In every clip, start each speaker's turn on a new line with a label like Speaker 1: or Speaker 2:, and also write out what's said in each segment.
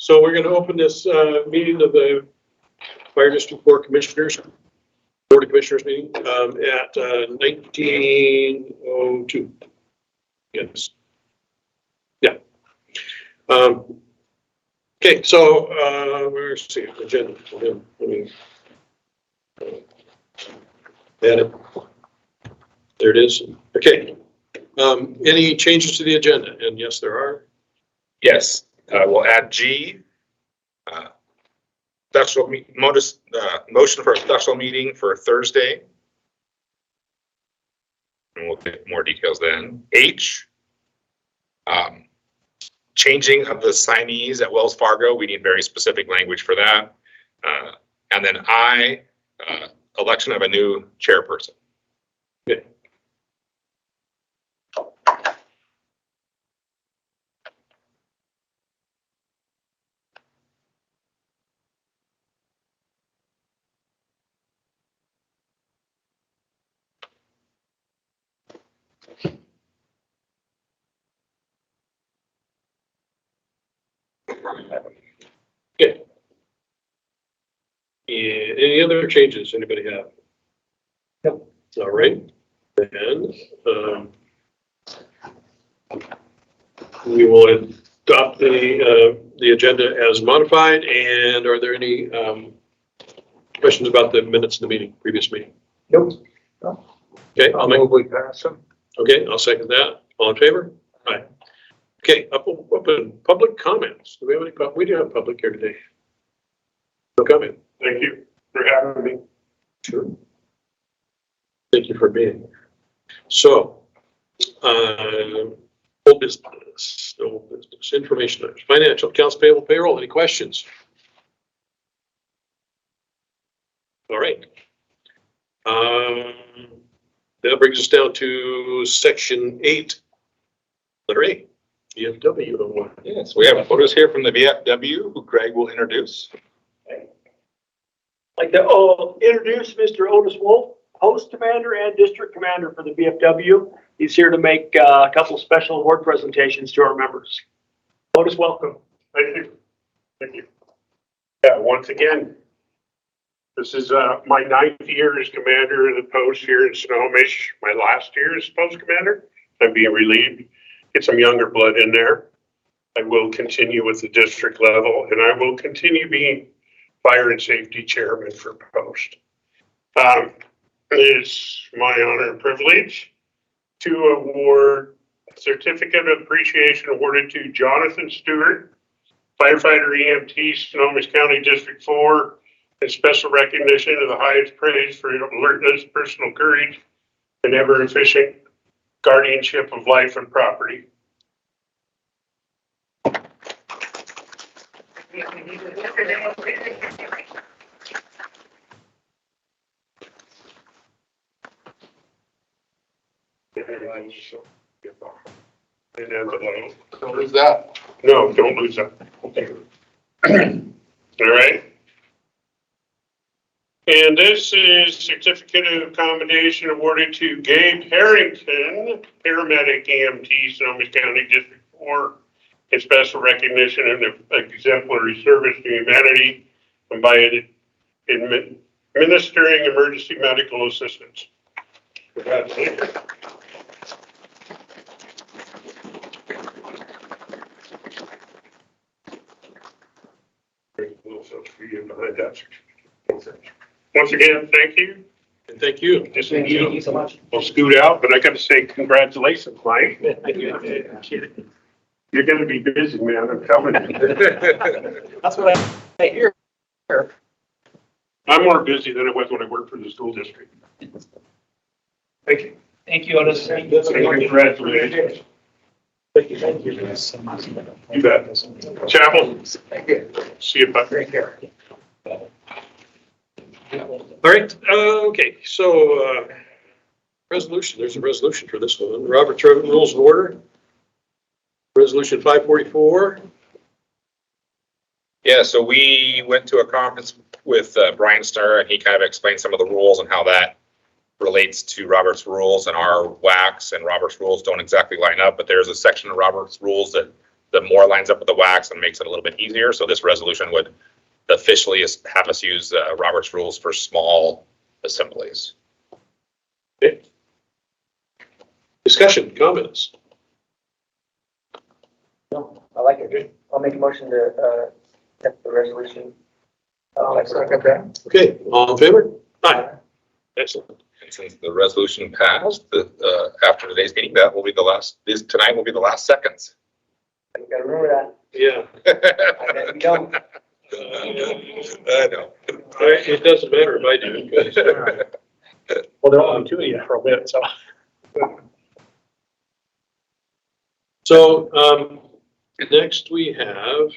Speaker 1: So we're going to open this meeting of the Fire District Board of Commissioners meeting at 19:02. Yes. Yeah. Okay, so where's the agenda? Let me add it. There it is. Okay. Any changes to the agenda? And yes, there are.
Speaker 2: Yes, we'll add G. Motion for a special meeting for Thursday. And we'll get more details then. H. Changing of the signees at Wells Fargo. We need very specific language for that. And then I, election of a new chairperson.
Speaker 1: Okay. Okay. Any other changes anybody have? Yep. All right. And we will adopt the agenda as modified. And are there any questions about the minutes of the meeting, previous meeting?
Speaker 3: Nope.
Speaker 1: Okay,
Speaker 3: I'll move we pass them.
Speaker 1: Okay, I'll second that. All in favor? Aye. Okay, open public comments. Do we have any? We do have public here today. No comment.
Speaker 3: Thank you for having me.
Speaker 1: Sure. Thank you for being here. So, old business, information, financial, accounts payable, payroll. Any questions? All right. That brings us down to section 8, letter A, VFW.
Speaker 2: Yes, we have photos here from the VFW, who Greg will introduce.
Speaker 4: I'd like to introduce Mr. Otis Wolf, Post Commander and District Commander for the VFW. He's here to make a couple special award presentations to our members. Otis, welcome.
Speaker 3: Thank you. Thank you. Yeah, once again, this is my 9th year as commander of the post here in Snohomish. My last year as post commander. I'm being relieved. Get some younger blood in there. I will continue with the district level, and I will continue being fire and safety chairman for post. It's my honor and privilege to award a certificate of appreciation awarded to Jonathan Stewart, firefighter EMT, Snohomish County District 4, and special recognition of the highest praise for alertness, personal courage, and ever efficient guardianship of life and property.
Speaker 2: Don't lose that.
Speaker 3: No, don't lose that. All right. And this is certificate of commendation awarded to Gabe Harrington, paramedic EMT, Snohomish County District 4, in special recognition and exemplary service to humanity and by administering emergency medical assistance. Congratulations. Once again, thank you.
Speaker 1: And thank you.
Speaker 3: Just
Speaker 4: Thank you so much.
Speaker 3: We'll scoot out, but I got to say congratulations, Mike. You're going to be busy, man. I'm telling you.
Speaker 4: That's what I hear.
Speaker 3: I'm more busy than I was when I worked for the school district. Thank you.
Speaker 4: Thank you, Otis.
Speaker 3: And congratulations.
Speaker 4: Thank you.
Speaker 3: You bet. Chapel. See you, bud.
Speaker 4: Take care.
Speaker 1: All right. Okay. So, resolution. There's a resolution for this one. Robert's Rules of Order. Resolution 544.
Speaker 2: Yeah, so we went to a conference with Brian Starr, and he kind of explained some of the rules and how that relates to Robert's Rules, and our WACs and Robert's Rules don't exactly line up, but there's a section of Robert's Rules that the more lines up with the wax and makes it a little bit easier. So this resolution would officially have us use Robert's rules for small assemblies.
Speaker 1: Okay. Discussion, comments?
Speaker 5: No, I like it. I'll make a motion to accept the resolution. I second that.
Speaker 1: Okay, all in favor? Aye. Excellent.
Speaker 2: And since the resolution passed, after today's meeting, that will be the last, tonight will be the last seconds.
Speaker 5: You gotta remember that.
Speaker 1: Yeah.
Speaker 5: I bet you don't.
Speaker 2: I know.
Speaker 1: It doesn't matter if I do. because-
Speaker 4: Well, there are only two of you for a bit, so.
Speaker 1: So, next we have,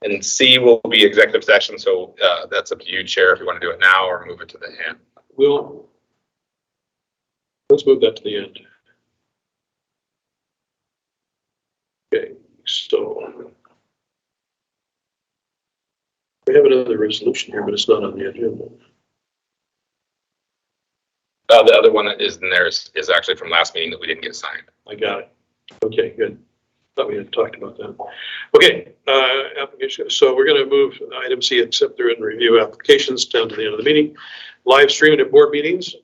Speaker 2: And C will be executive session, so that's up to you, Chair, if you want to do it now or move it to the end.
Speaker 1: let's move that to the end. Okay, so we have another resolution here, but it's not on the agenda.
Speaker 2: The other one that is in there is actually from last meeting that we didn't get signed.
Speaker 1: I got it. Okay, good. Thought we had talked about that. Okay, application. So we're going to move item C, accept through and review applications down to the end of the meeting. Live streaming at board meetings.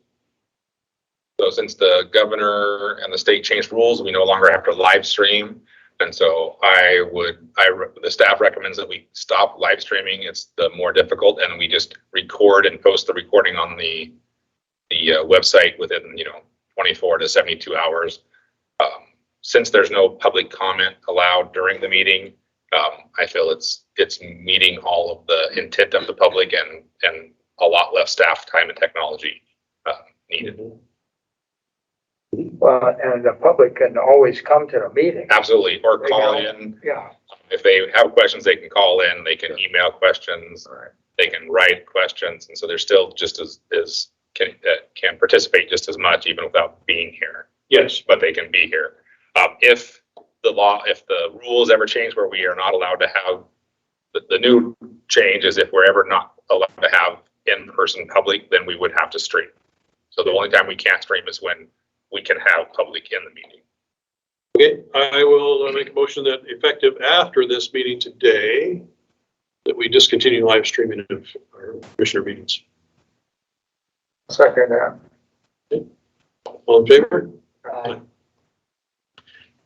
Speaker 2: So since the governor and the state changed rules, we no longer have to live stream. And so the staff recommends that we stop live streaming. It's the more difficult, and we just record and post the recording on the website within, 24 to 72 hours. Since there's no public comment allowed during the meeting, I feel it's meeting all of the intent of the public and a lot less staff time and technology needed.
Speaker 6: Well, and the public can always come to the meeting.
Speaker 2: Absolutely, or call in.
Speaker 6: Yeah.
Speaker 2: If they have questions, they can call in, they can email questions, they can write questions, and so they're still just as can participate just as much even without being here.
Speaker 1: Yes.
Speaker 2: But they can be here. If the rules ever change where we are not allowed to have, the new change is if we're ever not allowed to have in-person public, then we would have to stream. So the only time we can't stream is when we can have public in the meeting.
Speaker 1: Okay, I will make a motion that effective after this meeting today, that we discontinue live streaming of our commissioner meetings.
Speaker 6: Second that.
Speaker 1: All in favor?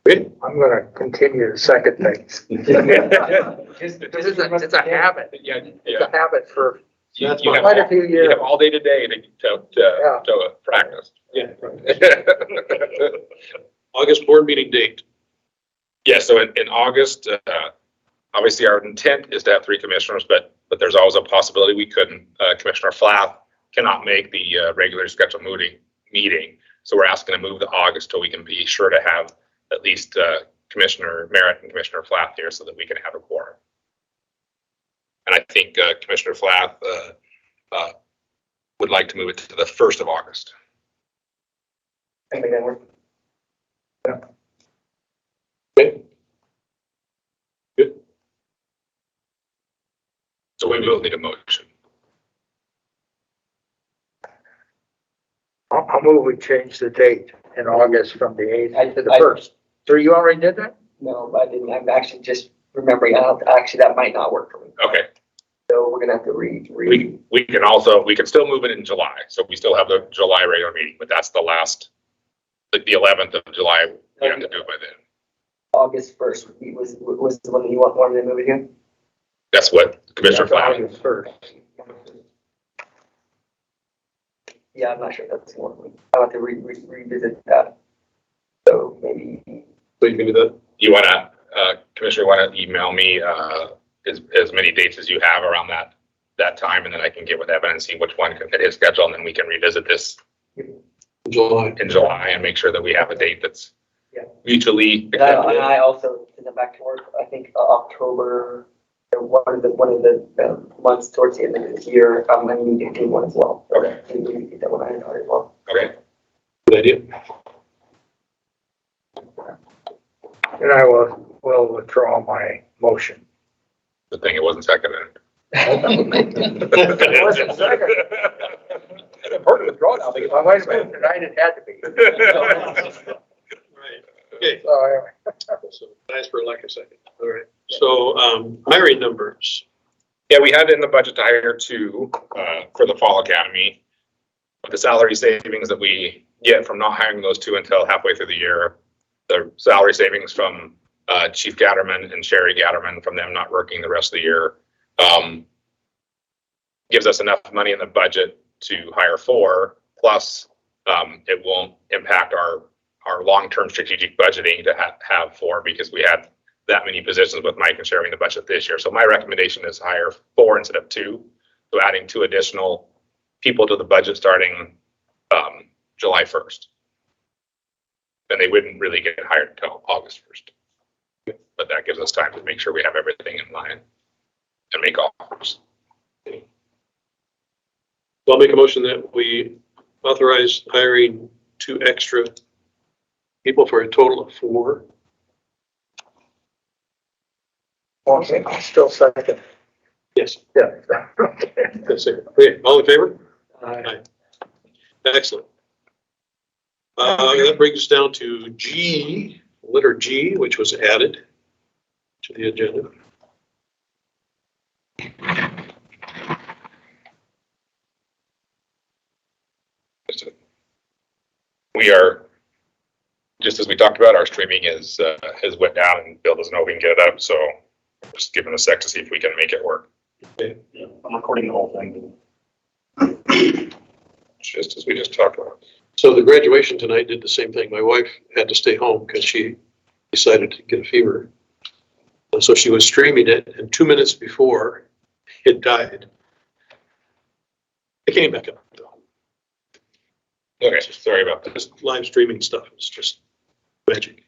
Speaker 1: Okay.
Speaker 6: I'm gonna continue to second things. It's a habit.
Speaker 2: Yeah,
Speaker 6: It's a habit for
Speaker 1: That's
Speaker 2: You
Speaker 1: fine.
Speaker 6: quite a few
Speaker 2: You
Speaker 6: years.
Speaker 2: have all day today to practice.
Speaker 1: Yeah. August board meeting date.
Speaker 2: Yeah, so in August, obviously our intent is to have 3 commissioners, but there's always a possibility we couldn't. Commissioner Flath cannot make the regular scheduled meeting. So we're asking to move to August till we can be sure to have at least Commissioner Merritt and Commissioner Flath here so that we can have a quorum. And I think Commissioner Flath would like to move it to the 1st of August.
Speaker 5: I think that works.
Speaker 1: Okay. Good.
Speaker 2: So we will need a motion.
Speaker 6: I'll move we change the date in August from the 8th to the
Speaker 5: I-
Speaker 6: 1st. So you already did that?
Speaker 5: No, I didn't. I'm actually just remembering. Actually, that might not work for me.
Speaker 2: Okay.
Speaker 5: So we're gonna have to read.
Speaker 2: We can still move it in July. So we still have the July regular meeting, but that's the last, like the 11th of July. We have to do it by then.
Speaker 5: August 1st was the one that you wanted to move it here?
Speaker 2: That's what Commissioner Flath.
Speaker 6: August 1st.
Speaker 5: Yeah, I'm not sure if that's one. I'll have to revisit that. So maybe,
Speaker 1: So you can do that?
Speaker 2: You wanna, Commissioner, wanna email me, as many dates as you have around that time, and then I can get with Evan and see which one can fit his schedule, and then we can revisit this
Speaker 1: July.
Speaker 2: in July and make sure that we have a date that's
Speaker 5: Yeah.
Speaker 2: mutually
Speaker 5: and I
Speaker 2: acceptable.
Speaker 5: also, to get back to work, I think October, one of the months towards the end of this year, I need to do one as well. So
Speaker 2: Okay.
Speaker 5: maybe we can get that one ironed out as well.
Speaker 2: Okay,
Speaker 1: Good idea.
Speaker 6: And I will withdraw my motion.
Speaker 2: the thing, it wasn't seconded.
Speaker 6: It wasn't second.
Speaker 2: Part of the draw now,
Speaker 6: Well, wait a minute, tonight it had to be.
Speaker 1: Right. Okay.
Speaker 6: So,
Speaker 1: So a second. All right. So, hiring numbers.
Speaker 2: Yeah, we had in the budget to hire two, for the fall academy. But the salary savings that we get from not hiring those two until halfway through the year, the salary savings from, Chief Gatterman and Sherry Gatterman from them not working the rest of the year, gives us enough money in the budget to hire four, plus, it won't impact our long-term strategic budgeting to have four, because we had that many positions with Mike and sharing the budget this year. So my recommendation is hire four instead of two. So adding two additional people to the budget starting July 1st. And they wouldn't really get hired until August 1st. But that gives us time to make sure we have everything in line and make offers.
Speaker 1: So I'll make a motion that we authorize hiring two extra people for a total of four.
Speaker 6: Okay, still second.
Speaker 1: Yes.
Speaker 6: Yeah.
Speaker 1: That's it. Okay, all in favor?
Speaker 6: Aye.
Speaker 1: Excellent. That brings us down to G, letter G, which was added to the agenda.
Speaker 2: We are, just as we talked about, our streaming is went down and Bill doesn't know if we can get it up, so just give him a sec to see if we can make it work.
Speaker 1: Okay.
Speaker 3: Yeah, I'm recording the whole thing.
Speaker 2: Just as we just talked about.
Speaker 1: So the graduation tonight did the same thing. My wife had to stay home because she decided to get a fever. And so she was streaming it, and 2 minutes before it died, it came back up though.
Speaker 2: Okay, sorry about this.
Speaker 1: Live streaming stuff is just magic.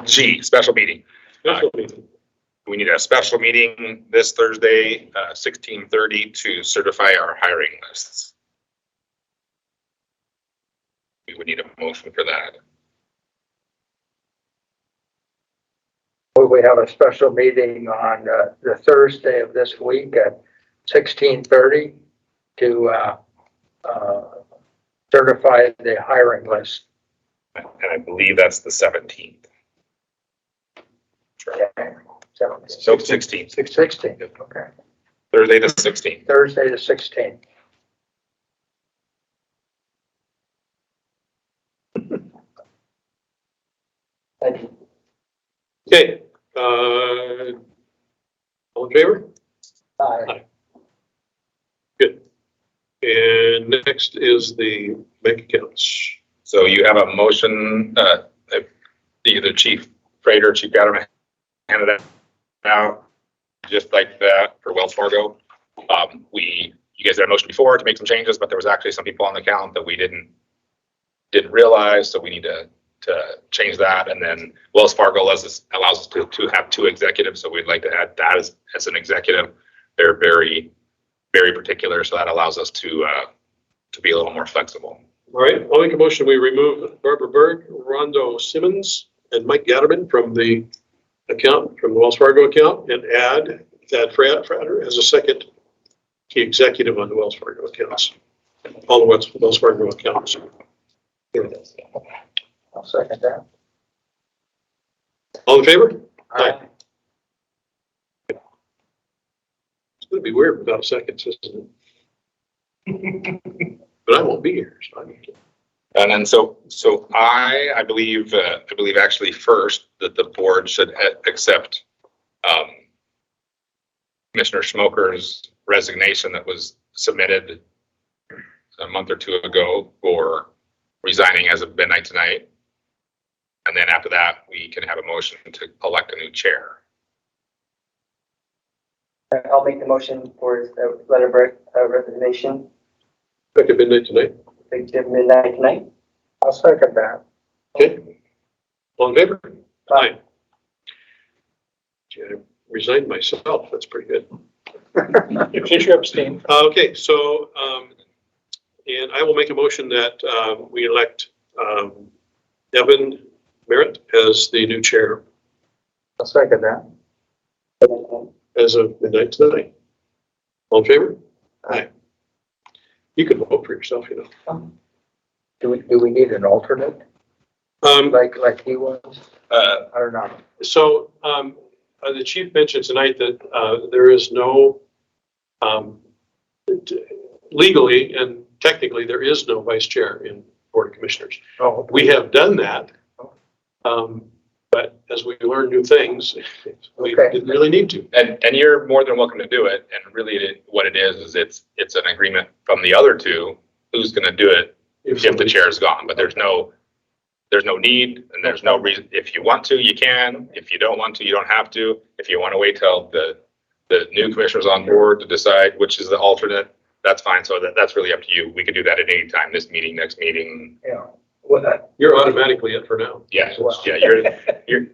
Speaker 2: G, special meeting. We need a special meeting this Thursday, 16:30 to certify our hiring lists. We would need a motion for that.
Speaker 6: We have a special meeting on the Thursday of this week at 16:30 to certify the hiring list.
Speaker 2: And I believe that's the 17th. So 16th,
Speaker 6: 16, okay.
Speaker 2: Thursday the 16th.
Speaker 6: Thursday the 16th.
Speaker 1: Okay, all in favor?
Speaker 6: Aye.
Speaker 1: Good. And next is the bank accounts.
Speaker 2: So you have a motion, either Chief Prater, Chief Gatterman handed it out, just like that for Wells Fargo. You guys had a motion before to make some changes, but there was actually some people on the account that we didn't realize, so we need to change that. And then Wells Fargo allows us to have two executives, so we'd like to add that as an executive. They're very, very particular, so that allows us to be a little more flexible.
Speaker 1: All right, I'll make a motion, we remove Barbara Berg, Rondo Simmons, and Mike Gatterman from the account, from the Wells Fargo account, and add Thad Frater as a second key executive on the Wells Fargo accounts. All the Wells Fargo accounts.
Speaker 6: I'll second that.
Speaker 1: All in favor?
Speaker 6: Aye.
Speaker 1: It's gonna be weird without seconds, isn't it? But I won't be here, so I don't care.
Speaker 2: And then so I believe actually first that the board should accept Commissioner Schmoker's resignation that was submitted a month or two ago for resigning as of midnight tonight. And then after that, we can have a motion to elect a new chair.
Speaker 5: I'll make the motion for the letter of resignation,
Speaker 1: Back at midnight tonight.
Speaker 5: effective midnight tonight.
Speaker 6: I'll second that.
Speaker 1: Okay. All in favor?
Speaker 5: Aye.
Speaker 1: Gee, I resigned myself. That's pretty good.
Speaker 6: Fisher abstain.
Speaker 1: Okay, so, and I will make a motion that we elect Evan Merritt as the new chair
Speaker 6: I'll second that.
Speaker 1: as of midnight tonight. All in favor? Aye. You can vote for yourself, you know.
Speaker 6: Do we need an alternate
Speaker 1: Um,
Speaker 6: like he was? I don't know.
Speaker 1: So, the chief mentioned tonight that, there is no, legally and technically, there is no vice chair in Board of Commissioners.
Speaker 6: Oh,
Speaker 1: We have done that. But as we learn new things, we
Speaker 6: Okay.
Speaker 1: didn't really need to.
Speaker 2: And you're more than welcome to do it. And really what it is it's an agreement from the other two who's going to do it if the chair is gone. But there's no need and there's no reason. If you want to, you can. If you don't want to, you don't have to. If you want to wait till the new commissioner's on board to decide which is the alternate, that's fine. So that's really up to you. We could do that at any time, this meeting, next meeting.
Speaker 6: yeah. Well,
Speaker 1: You're automatically it for now.
Speaker 2: Yeah,
Speaker 6: Well,
Speaker 2: yeah, you're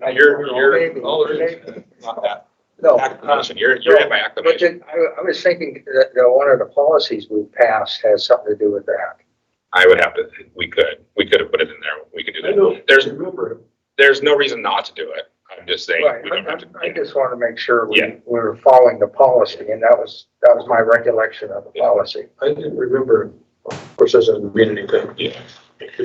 Speaker 6: maybe.
Speaker 2: all there is. Not that
Speaker 6: No.
Speaker 2: acclamation. You're at by
Speaker 6: But
Speaker 2: acclamation.
Speaker 6: I was thinking that one of the policies we passed has something to do with that.
Speaker 2: I would have to, we could have put it in there. We could do
Speaker 1: I know.
Speaker 2: that.
Speaker 1: Remember,
Speaker 2: There's no reason not to do it. I'm just saying,
Speaker 6: Right,
Speaker 2: we don't have to.
Speaker 6: I just want to make sure we
Speaker 2: Yeah.
Speaker 6: were following the policy, and that was my recollection of the policy.
Speaker 1: I didn't remember, of course, that doesn't mean anything.
Speaker 2: Yeah.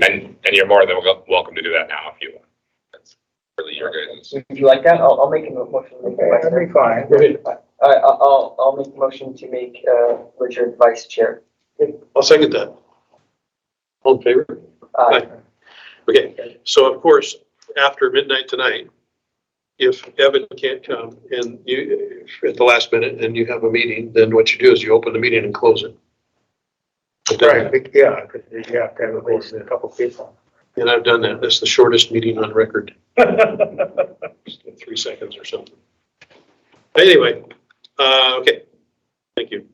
Speaker 2: And you're more than welcome to do that now if you want. That's really your guys'.
Speaker 5: Would you like that? I'll make a motion. to make
Speaker 6: Okay,
Speaker 5: vice
Speaker 6: that'd
Speaker 5: chair.
Speaker 6: be fine.
Speaker 1: Go ahead.
Speaker 5: I'll make a motion to make, Richard vice chair.
Speaker 1: I'll second that. All in favor?
Speaker 5: Aye.
Speaker 1: Okay, so of course, after midnight tonight, if Evan can't come and you, at the last minute, and you have a meeting, then what you do is you open the meeting and close it.
Speaker 6: Right, yeah, because you have to have at least a couple people.
Speaker 1: And I've done that. That's the shortest meeting on record. 3 seconds or something. Anyway, okay, thank you.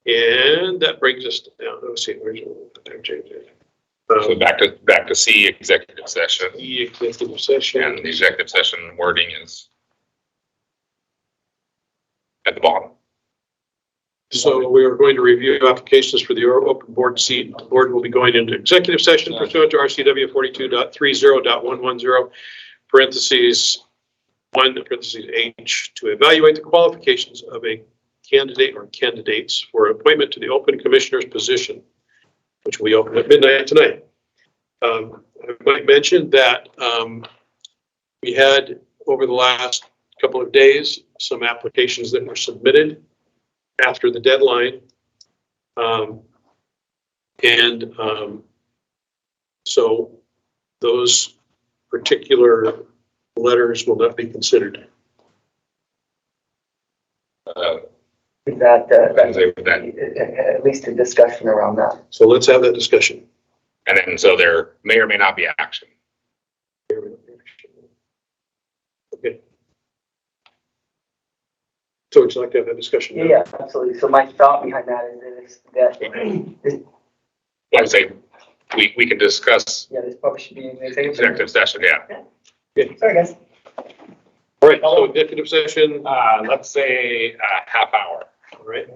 Speaker 1: And that brings us down, let's see, where's the time change?
Speaker 2: So back to C, executive session.
Speaker 1: The executive session.
Speaker 2: And the executive session wording is at the bottom.
Speaker 1: So we are going to review applications for the open board seat. The board will be going into executive session pursuant to RCW 42.30.110, parentheses 1, parentheses H, to evaluate the qualifications of a candidate or candidates for appointment to the open commissioner's position, which will be open at midnight tonight. I might mention that we had, over the last couple of days, some applications that were submitted after the deadline. So those particular letters will not be considered.
Speaker 5: Is that,
Speaker 2: That.
Speaker 5: at least a discussion around that?
Speaker 1: So let's have that discussion.
Speaker 2: And then, so there may or may not be action.
Speaker 1: Okay. So would you like to have that discussion now?
Speaker 5: Yeah, absolutely. So my thought behind that is that,
Speaker 2: I would say we can discuss
Speaker 5: yeah, this probably should be an
Speaker 2: executive session, yeah.
Speaker 5: Sorry, guys.
Speaker 1: All right, so executive session,
Speaker 2: Let's say a half hour.
Speaker 1: all right.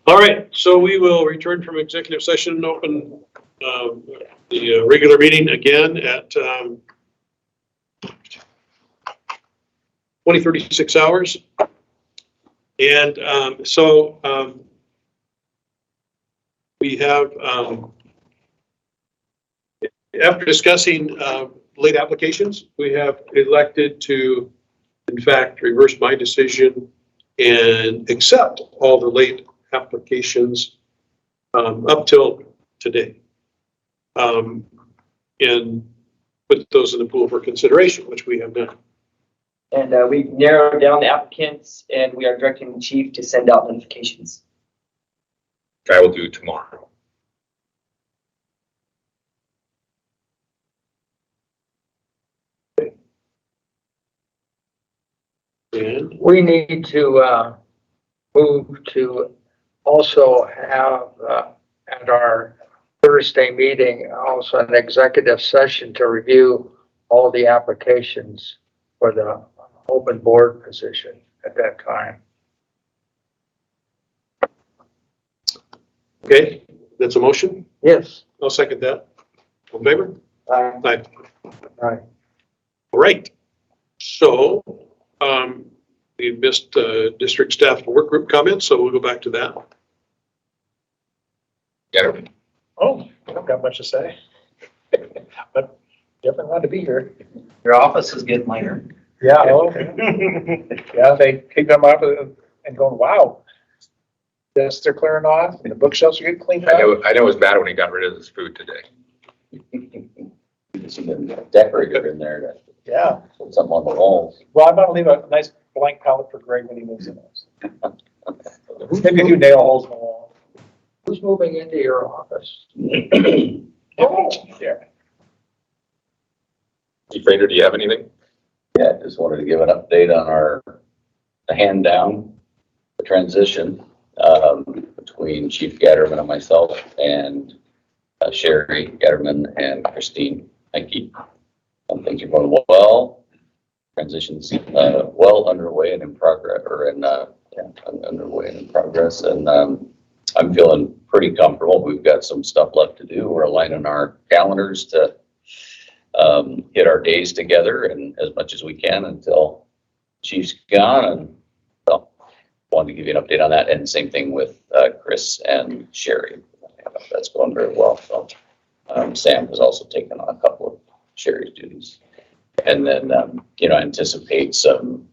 Speaker 1: All right, so we will return from executive session and open the regular meeting again at 20:36 hours. And we have, after discussing late applications, we have elected to, in fact, reverse my decision and accept all the late applications up till today. And put those in the pool for consideration, which we have done.
Speaker 5: And we've narrowed down the applicants and we are directing the chief to send out notifications.
Speaker 2: I will do tomorrow.
Speaker 1: And
Speaker 6: We need to move to also have at our Thursday meeting, also an executive session to review all the applications for the open board position at that time.
Speaker 1: okay, that's a motion.
Speaker 6: Yes.
Speaker 1: I'll second that. All in favor? Aye.
Speaker 6: Right.
Speaker 1: All right. So, we missed district staff work group comments, so we'll go back to that.
Speaker 2: Get it?
Speaker 7: Oh, I don't got much to say. But definitely glad to be here.
Speaker 5: Your office is getting lighter.
Speaker 7: Yeah, yeah, they pick them up and going, wow. Desks are clearing off and the bookshelves are getting cleaned
Speaker 2: I
Speaker 7: up.
Speaker 2: know it was bad when he got rid of his food today.
Speaker 8: See the decorator in there to
Speaker 7: Yeah,
Speaker 8: put something on the walls.
Speaker 7: well, I'm gonna leave a nice blank palette for Greg when he moves in those. Maybe a few nail holes in the wall.
Speaker 6: Who's moving into your office?
Speaker 7: Yeah.
Speaker 2: Chief Rader, do you have anything?
Speaker 8: Yeah, just wanted to give an update on the hand down, the transition, between Chief Gatterman and myself and Sherry Gatterman and Christine Henke. Things are going well. Transition's well underway and in progress, underway and in progress. And I'm feeling pretty comfortable. We've got some stuff left to do. We're aligning our calendars to get our days together and as much as we can until Chief's gone. And so wanted to give you an update on that. And same thing with Chris and Sherry. That's going very well. So Sam has also taken on a couple of Sherry's duties. And then, anticipate some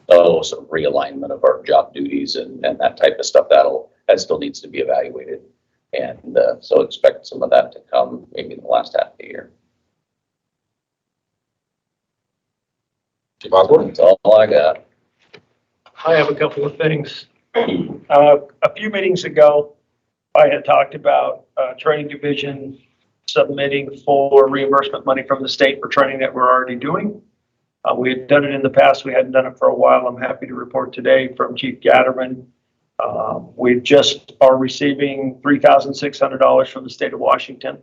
Speaker 8: realignment of our job duties and that type of stuff. That still needs to be evaluated. And so expect some of that to come maybe in the last half of the year.
Speaker 2: Chief Osborne?
Speaker 8: That's all I got.
Speaker 4: I have a couple of things. A few meetings ago, I had talked about training division submitting for reimbursement money from the state for training that we're already doing. We had done it in the past. We hadn't done it for a while. I'm happy to report today from Chief Gatterman. We just are receiving $3,600 from the state of Washington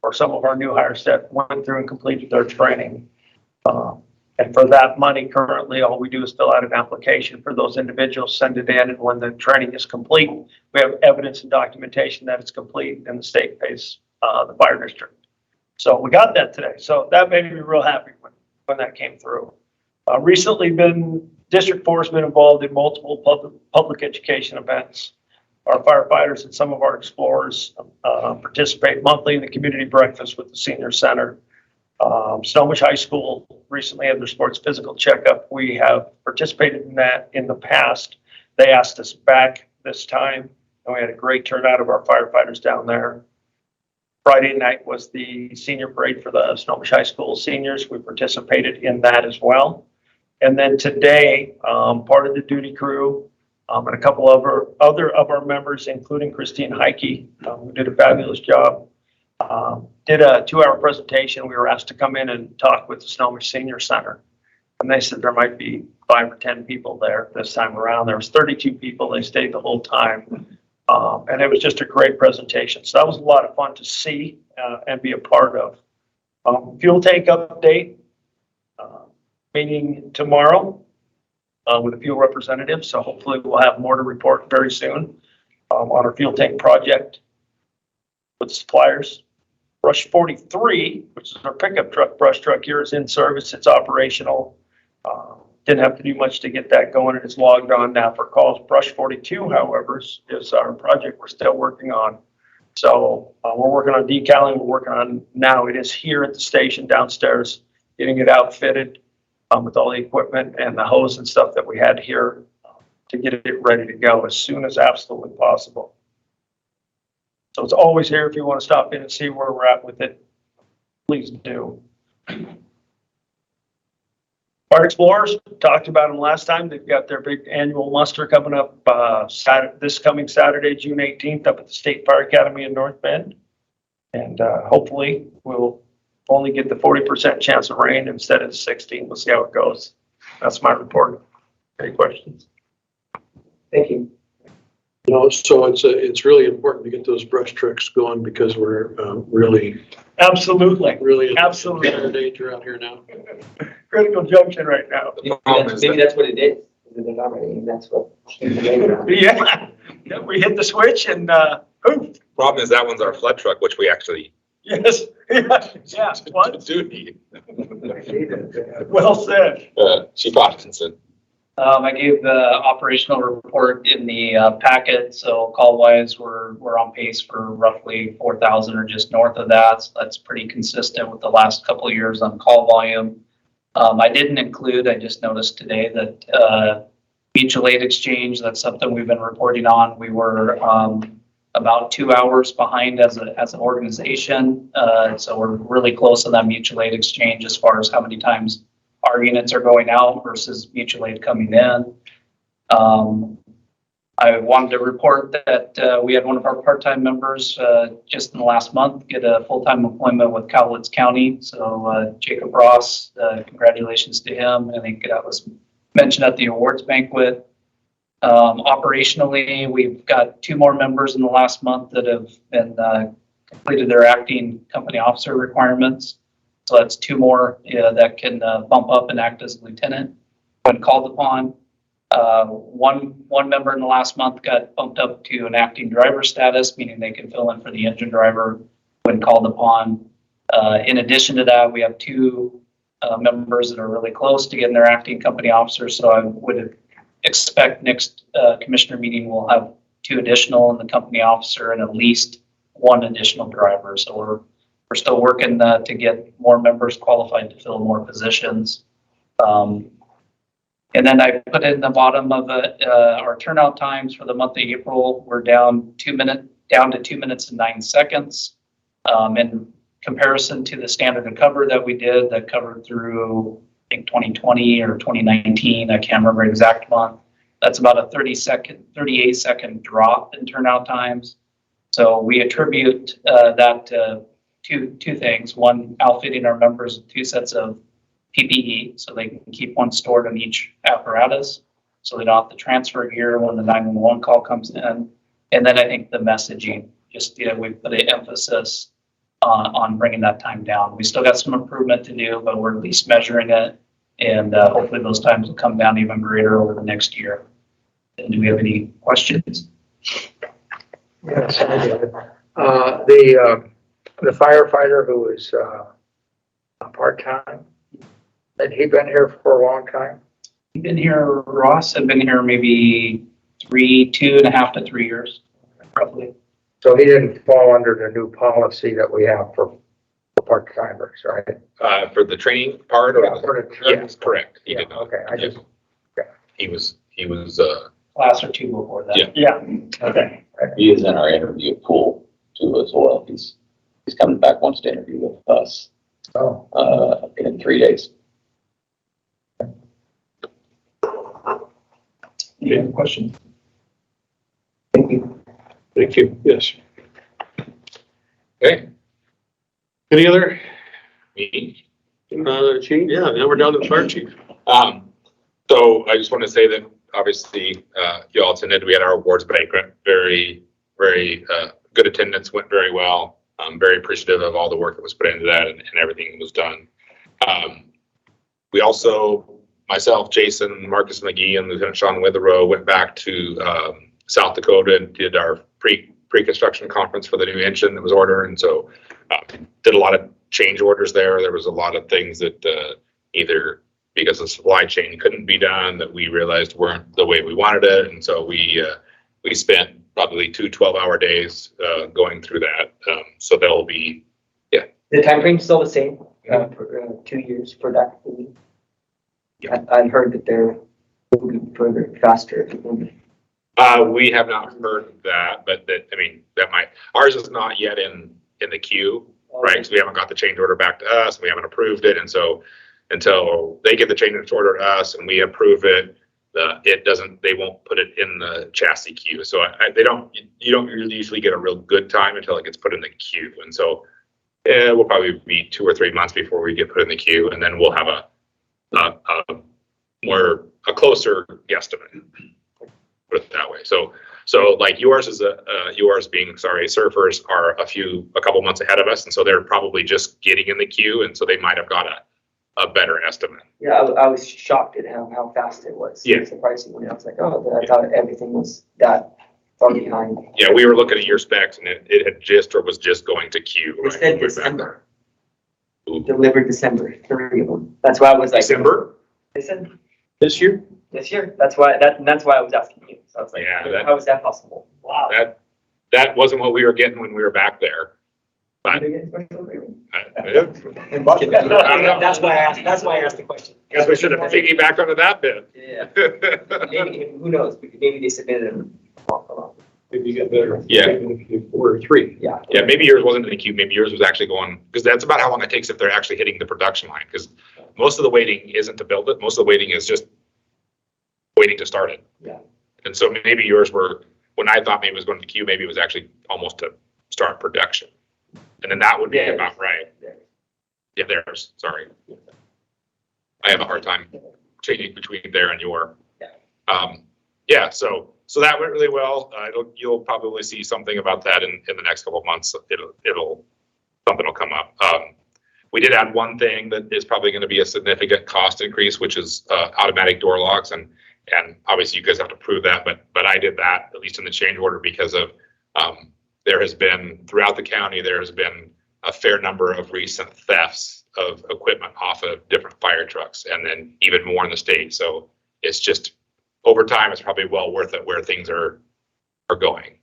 Speaker 4: for some of our new hires that went through and completed their training. And for that money, currently, all we do is fill out an application for those individuals, send it in, and when the training is complete, we have evidence and documentation that it's complete, and the state pays the fire district. So we got that today. So that made me real happy when that came through. Recently District 4 has been involved in multiple public education events. Our firefighters and some of our explorers participate monthly in the community breakfast with the senior center. Snohomish High School recently had their sports physical checkup. We have participated in that in the past. They asked us back this time, and we had a great turnout of our firefighters down there. Friday night was the senior parade for the Snohomish High School seniors. We participated in that as well. And then today, part of the duty crew and a couple of other of our members, including Christine Heike, who did a fabulous job, did a 2-hour presentation. We were asked to come in and talk with the Snohomish Senior Center. And they said there might be 5 or 10 people there this time around. There was 32 people. They stayed the whole time. And it was just a great presentation. So that was a lot of fun to see and be a part of. Fuel tank update, meeting tomorrow. with a fuel representative. So hopefully we'll have more to report very soon on our fuel tank project with suppliers. Brush 43, which is our pickup truck, brush truck here, is in service. It's operational. Didn't have to do much to get that going, and it's logged on now for calls. Brush 42, however, is our project we're still working on. So we're working on decaling. We're working on now. It is here at the station downstairs, getting it outfitted with all the equipment and the hose and stuff that we had here to get it ready to go as soon as absolutely possible. So it's always here. If you want to stop in and see where we're at with it, please do. Fire Explorers, talked about them last time. They've got their big annual muster coming up this coming Saturday, June 18th, up at the State Fire Academy in North Bend. And hopefully we'll only get the 40% chance of rain instead of 16. We'll see how it goes. That's my report. Any questions?
Speaker 5: Thank you.
Speaker 1: You know, so it's really important to get those brush trucks going because we're really
Speaker 4: Absolutely.
Speaker 1: in
Speaker 4: Absolutely.
Speaker 1: dire danger out here now.
Speaker 4: Critical junction right now.
Speaker 5: Maybe that's what it is. They're not ready. That's what.
Speaker 4: Yeah. Yeah, we hit the switch and poof.
Speaker 2: Problem is that one's our flood truck, which we actually
Speaker 4: Yes. Yeah. What?
Speaker 2: do need.
Speaker 4: Well said.
Speaker 2: Chief Hodgkinson.
Speaker 9: I gave the operational report in the packet, so call-wise, we're on pace for roughly 4,000 or just north of that. So that's pretty consistent with the last couple of years on call volume. I didn't include, I just noticed today that mutual aid exchange, that's something we've been reporting on. We were about 2 hours behind as an organization, so we're really close on that mutual aid exchange as far as how many times our units are going out versus mutual aid coming in. I wanted to report that we had one of our part-time members just in the last month get a full-time employment with Cowlitz County. So Jacob Ross, congratulations to him. I think that was mentioned at the awards banquet. Operationally, we've got 2 more members in the last month that have been completed their acting company officer requirements. So that's 2 more that can bump up and act as a lieutenant when called upon. One member in the last month got bumped up to an acting driver status, meaning they can fill in for the engine driver when called upon. In addition to that, we have 2 members that are really close to getting their acting company officer. So I would expect next commissioner meeting we'll have 2 additional in the company officer and at least 1 additional driver. So we're still working to get more members qualified to fill more positions. And then I put in the bottom of it, our turnout times for the month of April, we're down to 2 minutes and 9 seconds. In comparison to the standard of cover that we did that covered through, I think 2020 or 2019, I can't remember exact month. That's about a 38 second drop in turnout times. So we attribute that to two things. One, outfitting our members with 2 sets of PPE, so they can keep one stored in each apparatus, so they don't have to transfer gear when the 911 call comes in. And then I think the messaging, just we put an emphasis on bringing that time down. We still got some improvement to do, but we're at least measuring it, and hopefully those times will come down even greater over the next year. And do we have any questions?
Speaker 6: Yes, I did. The firefighter who is part-time, had he been here for a long time?
Speaker 9: You've been here, Ross, I've been here maybe 2.5 to 3 years, roughly.
Speaker 6: So he didn't fall under the new policy that we have for part-timers, right?
Speaker 2: For the training part? Or
Speaker 6: For the
Speaker 2: yes, correct. He
Speaker 6: Yeah,
Speaker 2: did not.
Speaker 6: okay, I just,
Speaker 2: He was,
Speaker 9: Class or 2 before that.
Speaker 2: Yeah.
Speaker 4: Okay.
Speaker 8: He is in our interview pool too as well. He's coming back once to interview with us, in 3 days.
Speaker 9: Any other questions?
Speaker 5: Thank you.
Speaker 1: Thank you. Yes.
Speaker 2: okay,
Speaker 1: Any other?
Speaker 2: me.
Speaker 1: Chief? Yeah, now we're down to the fire chief.
Speaker 2: So I just want to say that obviously, you all attended, we had our awards banquet, very, very, good attendance, went very well. I'm very appreciative of all the work that was put into that and everything that was done. We also, myself, Jason, Marcus McGee, and Lieutenant Sean Witherow went back to South Dakota and did our pre-construction conference for the new engine that was ordered. And so did a lot of change orders there. There was a lot of things that either because the supply chain couldn't be done that we realized weren't the way we wanted it. And so we spent probably 2 12-hour days going through that. So there'll be,
Speaker 5: The timeframe's still the same, for 2 years for that. I've heard that they're moving further, faster.
Speaker 2: we have not heard that, but that, I mean, that might, ours is not yet in the queue, right? So we haven't got the change order back to us, and we haven't approved it. And so until they get the change order to us and we approve it, they won't put it in the chassis queue. So you don't really usually get a real good time until it gets put in the queue. And so it will probably be 2 or 3 months before we get put in the queue, and then we'll have a closer guesstimate. Put it that way. So like yours is surfers are a couple months ahead of us, and so they're probably just getting in the queue, and so they might have got a better estimate.
Speaker 5: Yeah, I was shocked at how fast it was.
Speaker 2: Yeah.
Speaker 5: Surprising when I was like, oh, I thought everything was that far behind.
Speaker 2: Yeah, we were looking at your specs, and it had just or was just going to queue.
Speaker 5: It
Speaker 2: right?
Speaker 5: said
Speaker 2: We're back
Speaker 5: December.
Speaker 2: Ooh.
Speaker 5: Delivered December, 3 of them. That's why I was like.
Speaker 2: December?
Speaker 5: They said
Speaker 1: This year?
Speaker 5: this year. That's why I was asking you. So I was like,
Speaker 2: Yeah,
Speaker 5: how is that possible? Wow.
Speaker 2: That wasn't what we were getting when we were back there. But
Speaker 5: That's why I asked. That's why I asked the question.
Speaker 2: guess we should have piggybacked onto that bit.
Speaker 5: Yeah. Maybe, who knows? Maybe they submitted them.
Speaker 1: Maybe you got better.
Speaker 2: Yeah.
Speaker 1: Or 3.
Speaker 5: Yeah.
Speaker 2: Yeah, maybe yours wasn't in the queue. Maybe yours was actually going, because that's about how long it takes if they're actually hitting the production line. Because most of the waiting isn't to build it. Most of the waiting is just waiting to start it.
Speaker 5: Yeah.
Speaker 2: And so maybe yours were, when I thought maybe it was going to the queue, maybe it was actually almost to start production. And then that would be
Speaker 5: Yeah.
Speaker 2: about right. Yeah, theirs, sorry. I have a hard time changing between there and your. Yeah, so that went really well. You'll probably see something about that in the next couple of months. Something will come up. We did add one thing that is probably going to be a significant cost increase, which is automatic door locks. And obviously you guys have to prove that, but I did that, at least in the change order, because of, there has been, throughout the county, there has been a fair number of recent thefts of equipment off of different fire trucks, and then even more in the state. So it's just, over time, it's probably well worth it where things are going.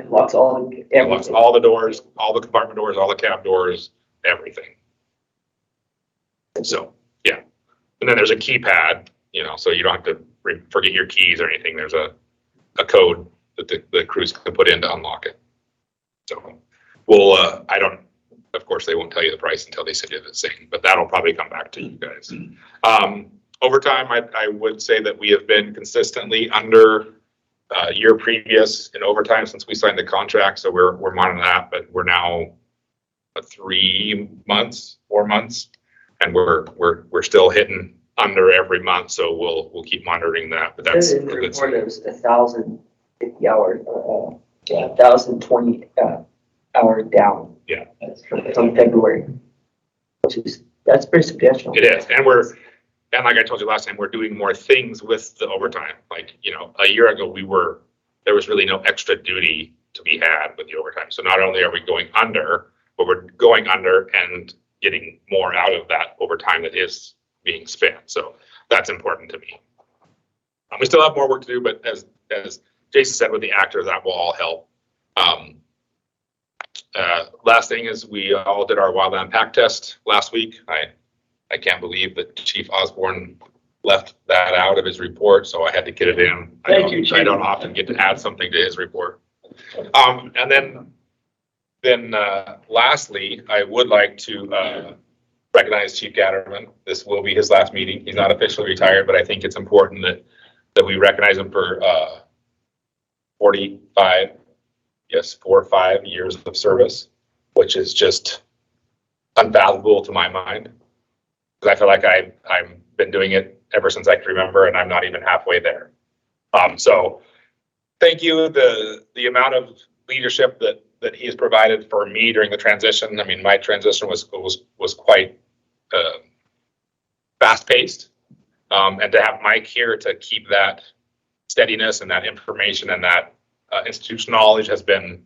Speaker 5: Locks all.
Speaker 2: It locks all the doors, all the compartment doors, all the cab doors, everything. So, yeah. And then there's a keypad, so you don't have to forget your keys or anything. There's a code that the crews can put in to unlock it. So we'll, of course, they won't tell you the price until they send you the thing, but that'll probably come back to you guys. Overtime, I would say that we have been consistently under year previous in overtime since we signed the contract. So we're monitoring that, but we're now 3 months, 4 months, and we're still hitting under every month. So we'll keep monitoring that, but that's
Speaker 5: In the
Speaker 2: a good
Speaker 5: report,
Speaker 2: sign.
Speaker 5: it was 1,050 hours, 1,020 hours down.
Speaker 2: Yeah.
Speaker 5: That's on February, that's pretty substantial.
Speaker 2: It is, and like I told you last time, we're doing more things with the overtime. Like, a year ago, there was really no extra duty to be had with the overtime. So not only are we going under, but we're going under and getting more out of that overtime that is being spent. So that's important to me. We still have more work to do, but as Jason said with the actor, that will all help. Last thing is we all did our wildland pack test last week. I can't believe that Chief Osborne left that out of his report, so I had to get it in.
Speaker 4: Thank you, Chief.
Speaker 2: I don't often get to add something to his report. And then lastly, I would like to recognize Chief Gatterman. This will be his last meeting. He's not officially retired, but I think it's important that we recognize him for 4 or 5 years of service, which is just unfathomable to my mind. Because I feel like I've been doing it ever since I can remember, and I'm not even halfway there. So thank you. The amount of leadership that he has provided for me during the transition. I mean, my transition was quite fast paced, And to have Mike here to keep that steadiness and that information and that institutional knowledge has been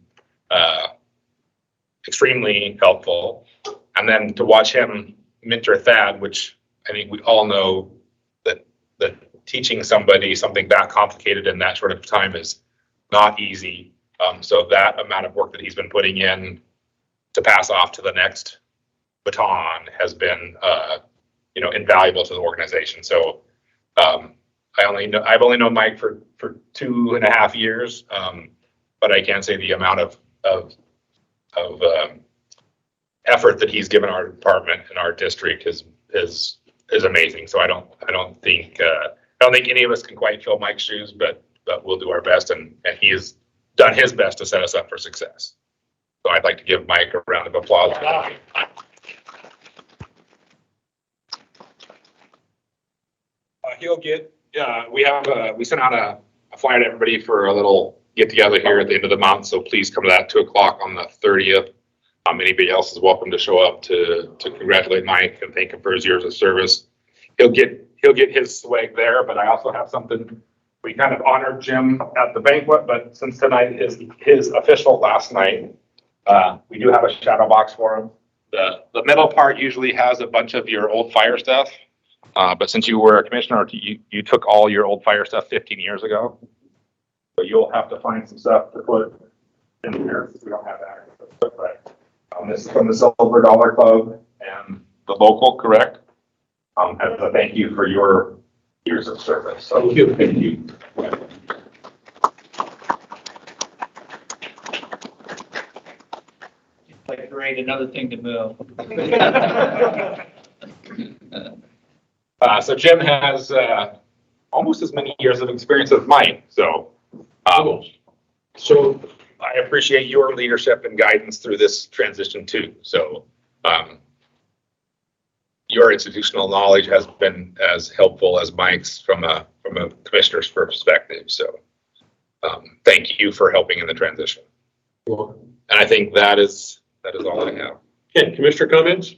Speaker 2: extremely helpful. And then to watch him mentor Thad, which I think we all know that teaching somebody something that complicated in that short of time is not easy. So that amount of work that he's been putting in to pass off to the next baton has been, invaluable to the organization. So I've only known Mike for 2.5 years, but I can say the amount of effort that he's given our department and our district is amazing. So I don't think any of us can quite fill Mike's shoes, but we'll do our best, and he has done his best to set us up for success. So I'd like to give Mike a round of applause. He'll get, we sent out a flyer to everybody for a little get together here at the end of the month. So please come to that 2:00 on the 30th. Anybody else is welcome to show up to congratulate Mike and thank him for his years of service. He'll get his swag there, but I also have something. We kind of honored Jim at the banquet, but since tonight is his official last night, we do have a shadow box for him. The middle part usually has a bunch of your old fire stuff, but since you were a commissioner, you took all your old fire stuff 15 years ago. So you'll have to find some stuff to put in here since we don't have access to it. But this is from the Silver Dollar Club and the local, correct? As a thank you for your years of service. So thank you.
Speaker 9: Like, great, another thing to move.
Speaker 2: So Jim has almost as many years of experience as Mike. So so I appreciate your leadership and guidance through this transition too. So your institutional knowledge has been as helpful as Mike's from a commissioner's perspective. So thank you for helping in the transition. And I think that is all I have.
Speaker 1: Okay, commissioner comments?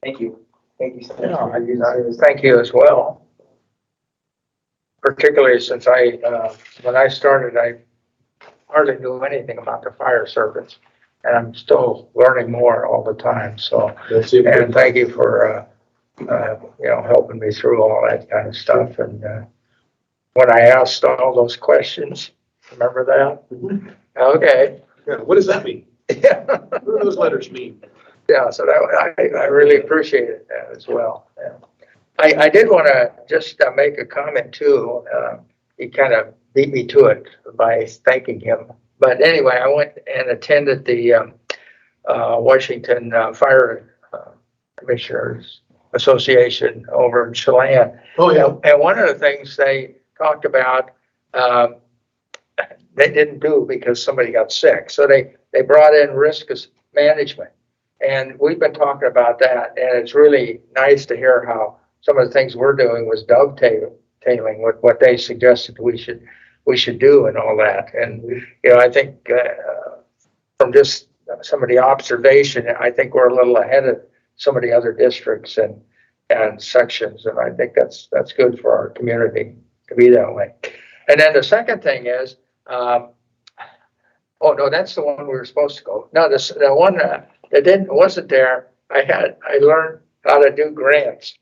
Speaker 5: Thank you. Thank you so much.
Speaker 6: Yeah, thank you as well. Particularly since when I started, I hardly knew anything about the fire service, and I'm still learning more all the time. So, and thank you for, helping me through all that kind of stuff. And when I asked all those questions, remember that? Okay.
Speaker 1: Yeah, what does that mean?
Speaker 6: Yeah.
Speaker 1: What do those letters mean?
Speaker 6: Yeah, so that, I really appreciated that as well. Yeah. I did want to just make a comment too. He kind of beat me to it by thanking him. But anyway, I went and attended the Washington Fire Commissioners Association over in Chelan.
Speaker 1: Oh, yeah.
Speaker 6: And one of the things they talked about, they didn't do because somebody got sick. So they brought in risk management. And we've been talking about that. And it's really nice to hear how some of the things we're doing was dovetailing with what they suggested we should do and all that. And, I think from just some of the observation, I think we're a little ahead of some of the other districts and sections. And I think that's good for our community to be that way. And then the second thing is, oh no, that's the one we were supposed to go. No, the one that wasn't there, I learned how to do grants.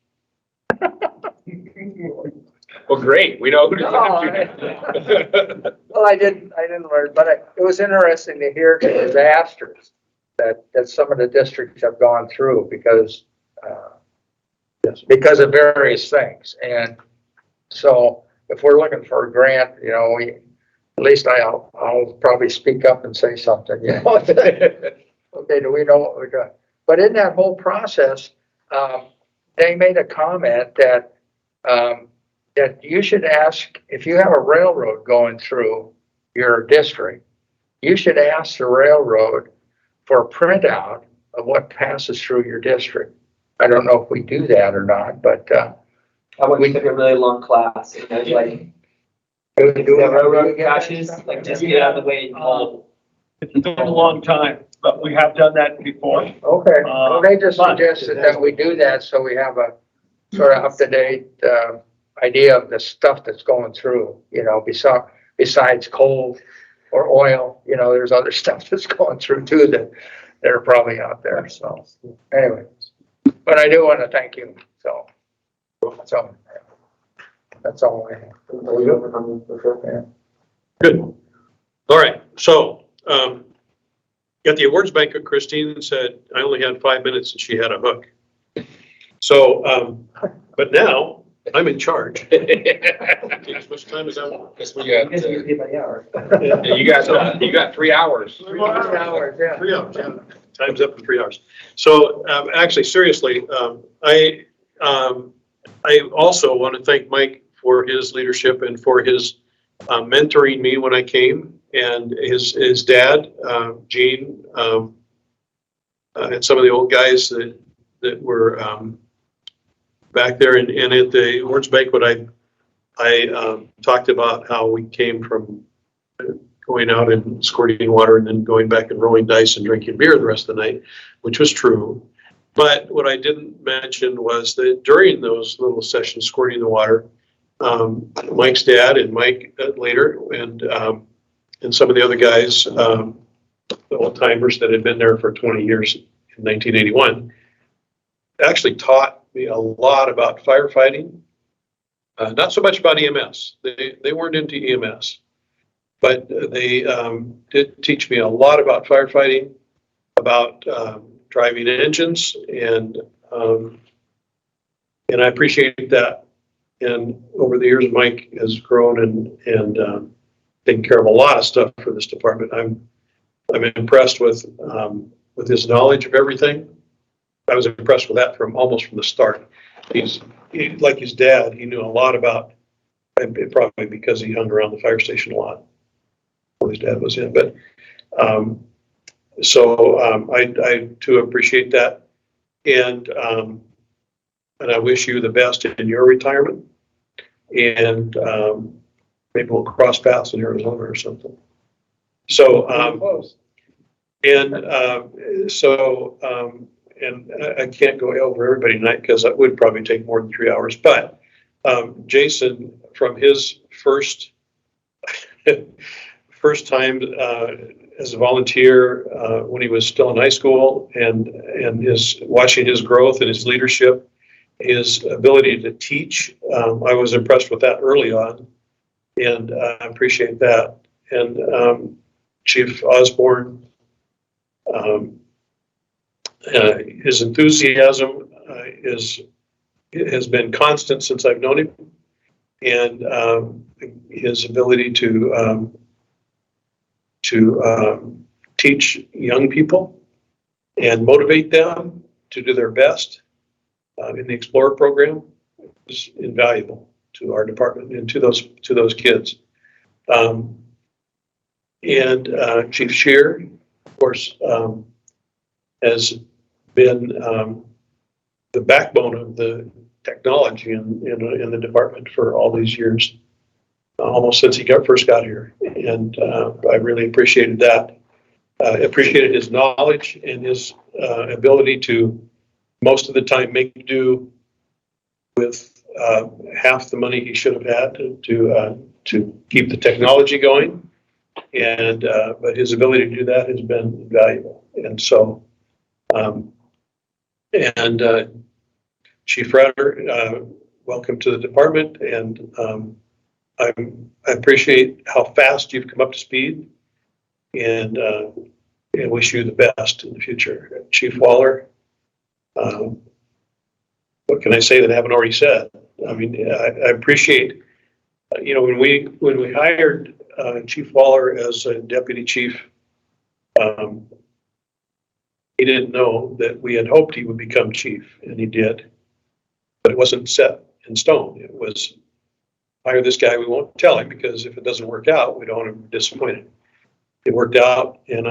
Speaker 2: Well, great. We know who to talk to.
Speaker 6: Well, I didn't learn, but it was interesting to hear the disasters that some of the districts have gone through because of various things. And so if we're looking for a grant, at least I'll probably speak up and say something, Okay, do we know what we're doing? But in that whole process, they made a comment that you should ask, if you have a railroad going through your district, you should ask the railroad for a printout of what passes through your district. I don't know if we do that or not, but
Speaker 5: We took a really long class, and I was like,
Speaker 6: do
Speaker 5: the railroad crashes, like just get out of the way and haul.
Speaker 4: It's been a long time, but we have done that before.
Speaker 6: Okay, well, they just suggested that we do that so we have a sort of up-to-date idea of the stuff that's going through, you know, besides coal or oil, you know, there's other stuff that's going through too that are probably out there. So anyway, but I do want to thank you. So that's all I have.
Speaker 1: Good. All right, so, at the awards banquet, Christine said I only had 5 minutes and she had a hook. So, but now I'm in charge. How much time is that?
Speaker 2: Guess we got,
Speaker 1: Yeah,
Speaker 2: you got 3 hours.
Speaker 1: 3 hours, yeah. 3 hours, yeah. Time's up in 3 hours. So, actually, seriously, I also want to thank Mike for his leadership and for his mentoring me when I came, and his dad, Gene, and some of the old guys that were back there. And at the awards banquet, I talked about how we came from going out and squirting water and then going back and rolling dice and drinking beer the rest of the night, which was true. But what I didn't mention was that during those little sessions squirting the water, Mike's dad and Mike later, and some of the other guys, the old timers that had been there for 20 years in 1981, actually taught me a lot about firefighting. Not so much about EMS. They weren't into EMS, but they did teach me a lot about firefighting, about driving engines, and I appreciate that. And over the years, Mike has grown and taken care of a lot of stuff for this department. I'm impressed with his knowledge of everything. I was impressed with that almost from the start. He, like his dad, he knew a lot about, probably because he hung around the fire station a lot when his dad was in. But I too appreciate that, and I wish you the best in your retirement. And maybe we'll cross paths in Arizona or something. So and I can't go over everybody tonight because that would probably take more than 3 hours. But Jason, from his first time as a volunteer when he was still in high school, and watching his growth and his leadership, his ability to teach, I was impressed with that early on, and I appreciate that. And Chief Osborne, his enthusiasm has been constant since I've known him, and his ability to teach young people and motivate them to do their best in the Explorer program is invaluable to our department and to those kids. And Chief Scheer, of course, has been the backbone of the technology in the department for all these years, almost since he first got here. And I really appreciated that. Appreciated his knowledge and his ability to, most of the time, make do with half the money he should have had to keep the technology going. And but his ability to do that has been valuable. And so, Chief Ratter, welcome to the department, and I appreciate how fast you've come up to speed, and wish you the best in the future. Chief Waller, what can I say that I haven't already said? I mean, I appreciate, when we hired Chief Waller as a deputy chief, he didn't know that we had hoped he would become chief, and he did, but it wasn't set in stone. It was, hire this guy, we won't tell him, because if it doesn't work out, we don't want him disappointed. It worked out, and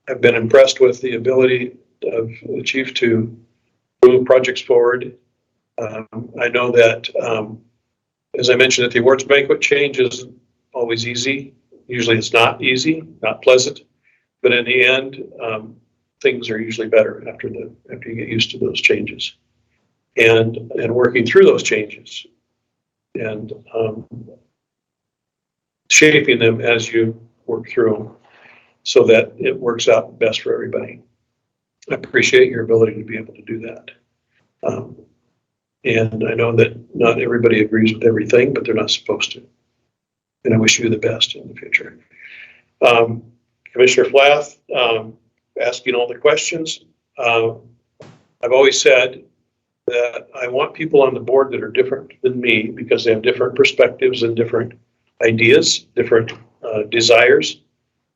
Speaker 1: I've been impressed with the ability of the chief to move projects forward. I know that, as I mentioned at the awards banquet, change isn't always easy. Usually it's not easy, not pleasant, but in the end, things are usually better after you get used to those changes. And working through those changes and shaping them as you work through them so that it works out best for everybody. I appreciate your ability to be able to do that. And I know that not everybody agrees with everything, but they're not supposed to. And I wish you the best in the future. Commissioner Flath, asking all the questions. I've always said that I want people on the board that are different than me because they have different perspectives and different ideas, different desires.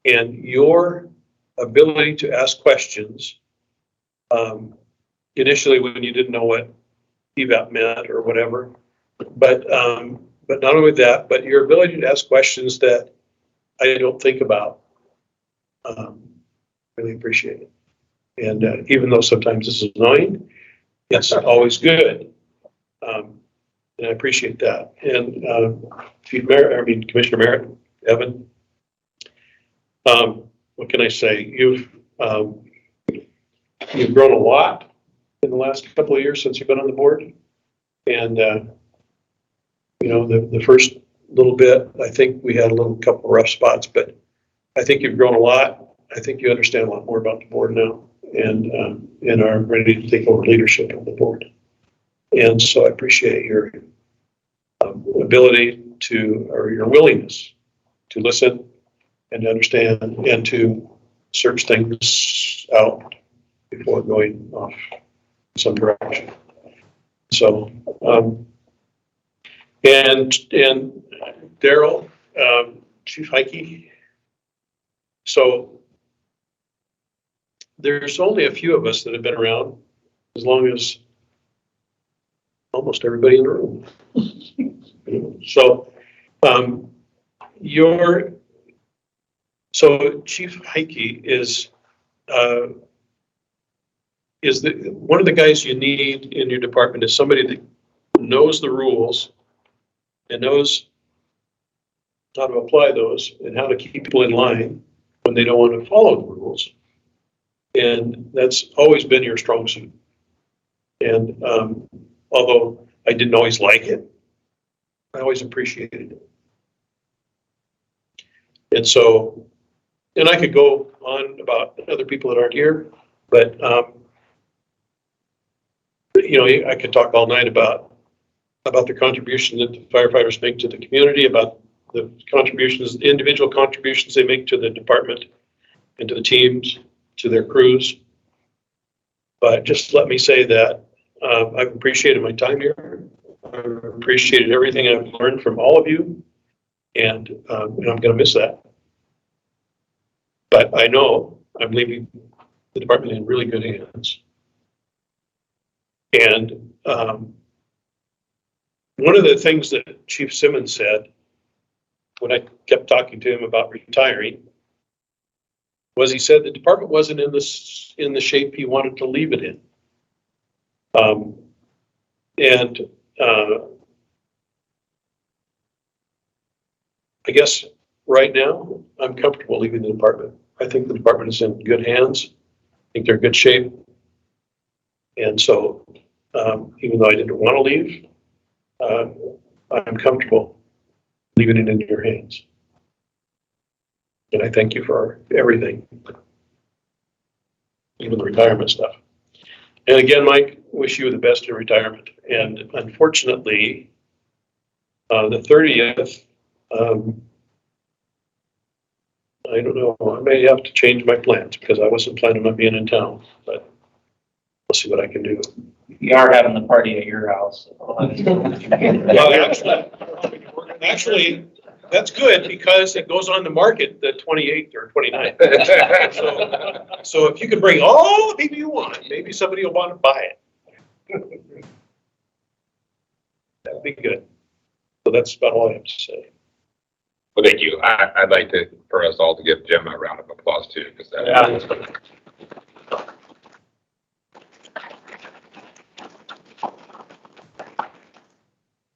Speaker 1: And your ability to ask questions, initially when you didn't know what EVAP meant or whatever, but not only that, but your ability to ask questions that I don't think about, really appreciate it. And even though sometimes this is annoying, it's always good. And I appreciate that. And Commissioner Merritt, Evan, what can I say? You've grown a lot in the last couple of years since you've been on the board. And, the first little bit, I think we had a couple of rough spots, but I think you've grown a lot. I think you understand a lot more about the board now and are ready to take over leadership of the board. And so I appreciate your ability or your willingness to listen and to understand and to search things out before going off some direction. So, and Daryl, Chief Heike. So there's only a few of us that have been around as long as almost everybody in the room. So, Chief Heike is one of the guys you need in your department is somebody that knows the rules and knows how to apply those and how to keep people in line when they don't want to follow the rules. And that's always been your strong suit. And although I didn't always like it, I always appreciated it. And so, and I could go on about other people that aren't here, but I could talk all night about the contribution that the firefighters make to the community, about the individual contributions they make to the department and to the teams, to their crews. But just let me say that I've appreciated my time here. I've appreciated everything I've learned from all of you, and I'm going to miss that. But I know I'm leaving the department in really good hands. And one of the things that Chief Simmons said when I kept talking to him about retiring was he said the department wasn't in the shape he wanted to leave it in. I guess right now I'm comfortable leaving the department. I think the department is in good hands. I think they're in good shape. And so even though I didn't want to leave, I'm comfortable leaving it in your hands. And I thank you for everything, even the retirement stuff. And again, Mike, wish you the best in retirement. And unfortunately, the 30th, I don't know, I may have to change my plans because I wasn't planning on being in town, but I'll see what I can do.
Speaker 9: You are having the party at your house.
Speaker 1: Well, actually, that's good because it goes on the market the 28th or 29th. So if you can bring all the people you want, maybe somebody will want to buy it. That'd be good. So that's about all I have to say.
Speaker 2: Well, thank you. I'd like for us all to give Jim a round of applause too, because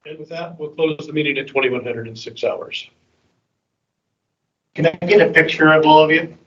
Speaker 1: And with that, we'll close the meeting at 2106 hours.
Speaker 10: Can I get a picture of all of you?